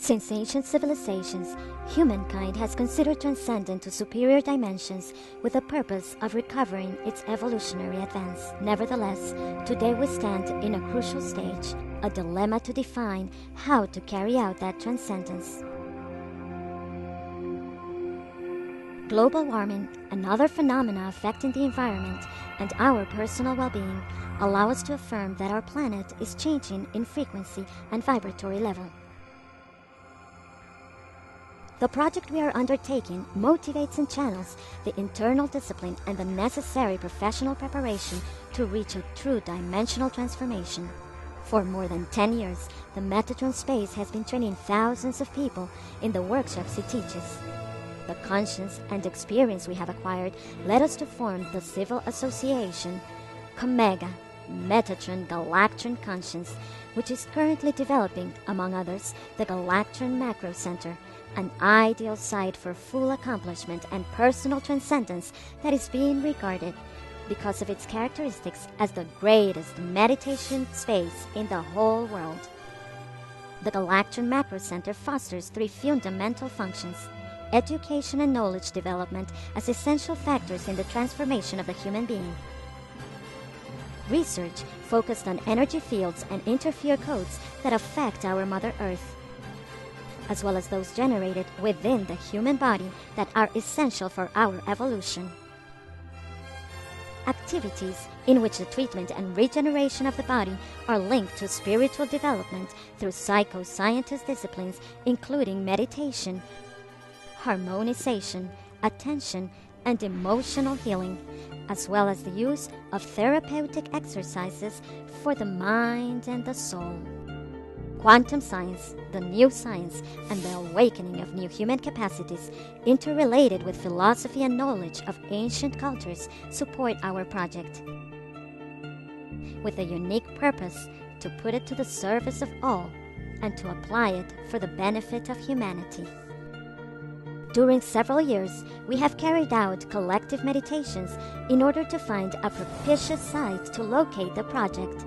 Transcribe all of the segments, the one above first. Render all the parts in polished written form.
Since ancient civilizations, humankind has considered transcending to superior dimensions with the purpose of recovering its evolutionary advance. Nevertheless, today we stand in a crucial stage, a dilemma to define how to carry out that transcendence. Global warming and other phenomena affecting the environment and our personal well-being allow us to affirm that our planet is changing in frequency and vibratory level. The project we are undertaking motivates and channels the internal discipline and the necessary professional preparation to reach a true dimensional transformation. For more than 10 years, the Metatron Space has been training thousands of people in the workshops it teaches. The conscience and experience we have acquired led us to form the civil association Comega Metatron Galactron Conscience, which is currently developing, among others, the Galactron Macrocenter, an ideal site for full accomplishment and personal transcendence that is being regarded, because of its characteristics, as the greatest meditation space in the whole world. The Galactron Macrocenter fosters three fundamental functions: education and knowledge development as essential factors in the transformation of the human being; research focused on energy fields and interfere codes that affect our Mother Earth, as well as those generated within the human body that are essential for our evolution; activities in which the treatment and regeneration of the body are linked to spiritual development through psychoscientist disciplines including meditation, harmonization, attention, and emotional healing, as well as the use of therapeutic exercises for the mind and the soul. Quantum science, the new science, and the awakening of new human capacities, interrelated with philosophy and knowledge of ancient cultures, support our project, with a unique purpose to put it to the service of all and to apply it for the benefit of humanity. During several years, we have carried out collective meditations in order to find a propitious site to locate the project.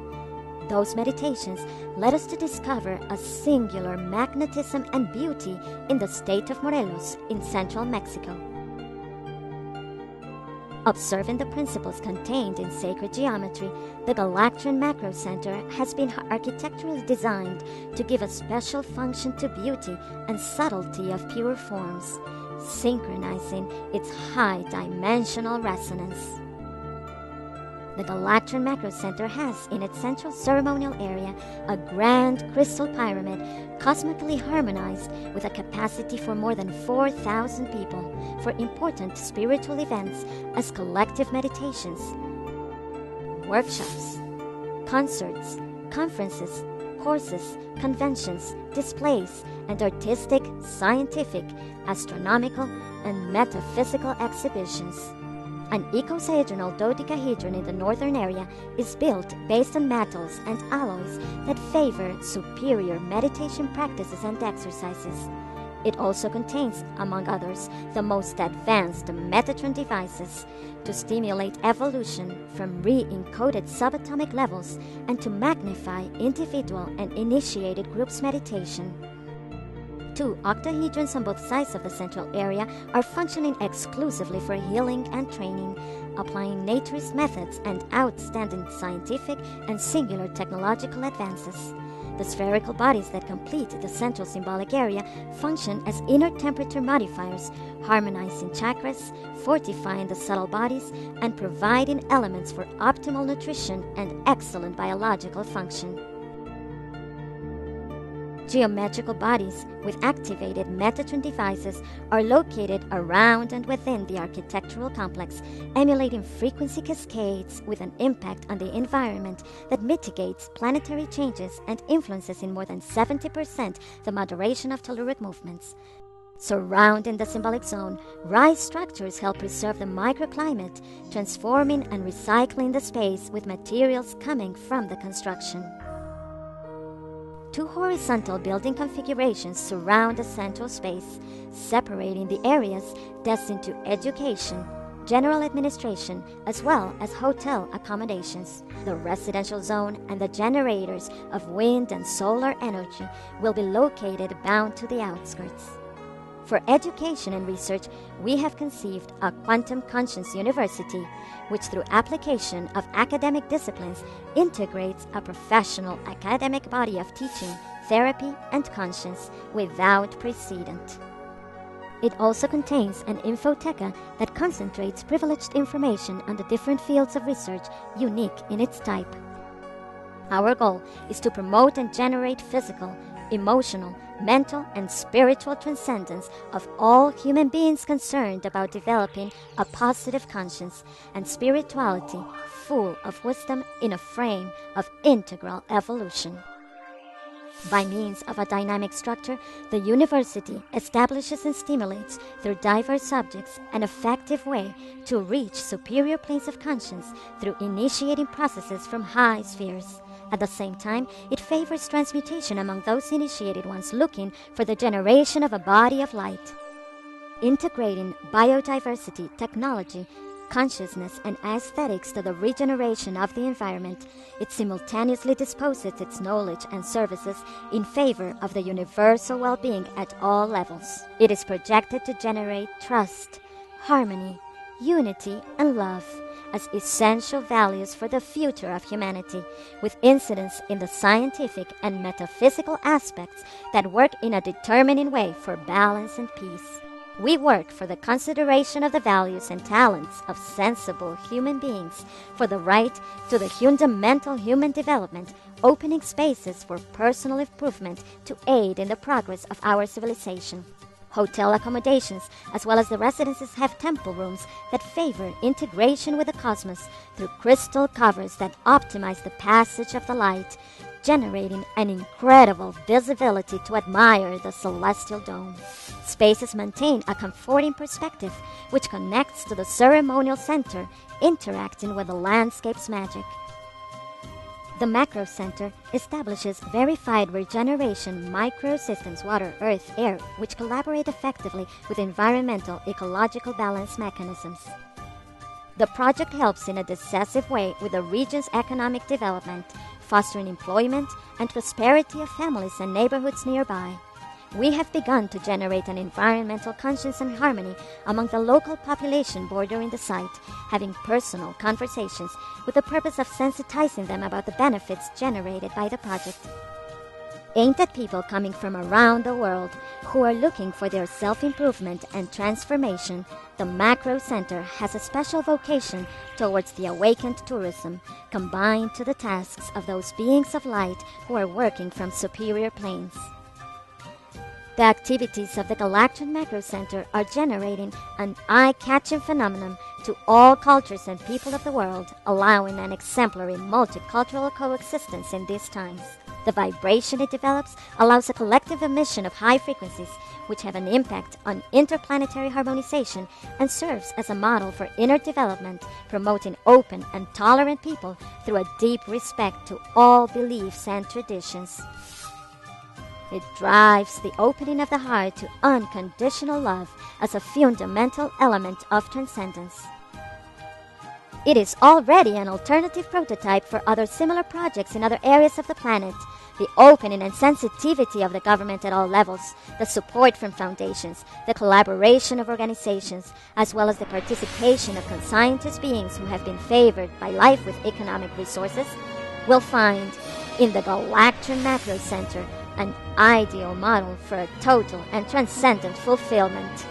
Those meditations led us to discover a singular magnetism and beauty in the state of Morelos in central Mexico. Observing the principles contained in sacred geometry, the Galactron Macrocenter has been architecturally designed to give a special function to beauty and subtlety of pure forms, synchronizing its high-dimensional resonance. The Galactron Macrocenter has in its central ceremonial area a grand crystal pyramid cosmically harmonized with a capacity for more than 4,000 people for important spiritual events as collective meditations, workshops, concerts, conferences, courses, conventions, displays, and artistic, scientific, astronomical, and metaphysical exhibitions. An icosahedral dodecahedron in the northern area is built based on metals and alloys that favor superior meditation practices and exercises. It also contains, among others, the most advanced Metatron devices to stimulate evolution from re-encoded subatomic levels and to magnify individual and initiated groups' meditation. 2 octahedrons on both sides of the central area are functioning exclusively for healing and training, applying naturist methods and outstanding scientific and singular technological advances. The spherical bodies that complete the central symbolic area function as inner temperature modifiers, harmonizing chakras, fortifying the subtle bodies, and providing elements for optimal nutrition and excellent biological function. Geometrical bodies with activated Metatron devices are located around and within the architectural complex, emulating frequency cascades with an impact on the environment that mitigates planetary changes and influences in more than 70% the moderation of telluric movements. Surrounding the symbolic zone, rise structures help preserve the microclimate, transforming and recycling the space with materials coming from the construction. 2 horizontal building configurations surround the central space, separating the areas destined to education, general administration, as well as hotel accommodations. The residential zone and the generators of wind and solar energy will be located bound to the outskirts. For education and research, we have conceived a quantum conscience university, which through application of academic disciplines integrates a professional academic body of teaching, therapy, and conscience without precedent. It also contains an infoteca that concentrates privileged information on the different fields of research unique in its type. Our goal is to promote and generate physical, emotional, mental, and spiritual transcendence of all human beings concerned about developing a positive conscience and spirituality full of wisdom in a frame of integral evolution. By means of a dynamic structure, the university establishes and stimulates through diverse subjects an effective way to reach superior planes of conscience through initiating processes from high spheres. At the same time, it favors transmutation among those initiated ones looking for the generation of a body of light. Integrating biodiversity, technology, consciousness, and aesthetics to the regeneration of the environment, it simultaneously disposes its knowledge and services in favor of the universal well-being at all levels. It is projected to generate trust, harmony, unity, and love as essential values for the future of humanity, with incidence in the scientific and metaphysical aspects that work in a determining way for balance and peace. We work for the consideration of the values and talents of sensible human beings, for the right to the fundamental human development, opening spaces for personal improvement to aid in the progress of our civilization. Hotel accommodations, as well as the residences, have temple rooms that favor integration with the cosmos through crystal covers that optimize the passage of the light, generating an incredible visibility to admire the celestial dome. Spaces maintain a comforting perspective, which connects to the ceremonial center, interacting with the landscape's magic. The Macrocenter establishes verified regeneration microsystems, water, earth, air, which collaborate effectively with environmental ecological balance mechanisms. The project helps in a decisive way with the region's economic development, fostering employment and prosperity of families and neighborhoods nearby. We have begun to generate an environmental conscience and harmony among the local population bordering the site, having personal conversations with the purpose of sensitizing them about the benefits generated by the project. Aimed at people coming from around the world who are looking for their self-improvement and transformation, the Macrocenter has a special vocation towards the awakened tourism, combined to the tasks of those beings of light who are working from superior planes. The activities of the Galactron Macrocenter are generating an eye-catching phenomenon to all cultures and people of the world, allowing an exemplary multicultural coexistence in these times. The vibration it develops allows a collective emission of high frequencies, which have an impact on interplanetary harmonization and serves as a model for inner development, promoting open and tolerant people through a deep respect to all beliefs and traditions. It drives the opening of the heart to unconditional love as a fundamental element of transcendence. It is already an alternative prototype for other similar projects in other areas of the planet. The opening and sensitivity of the government at all levels, the support from foundations, the collaboration of organizations, as well as the participation of conscientious beings who have been favored by life with economic resources, will find in the Galactron Macrocenter an ideal model for a total and transcendent fulfillment.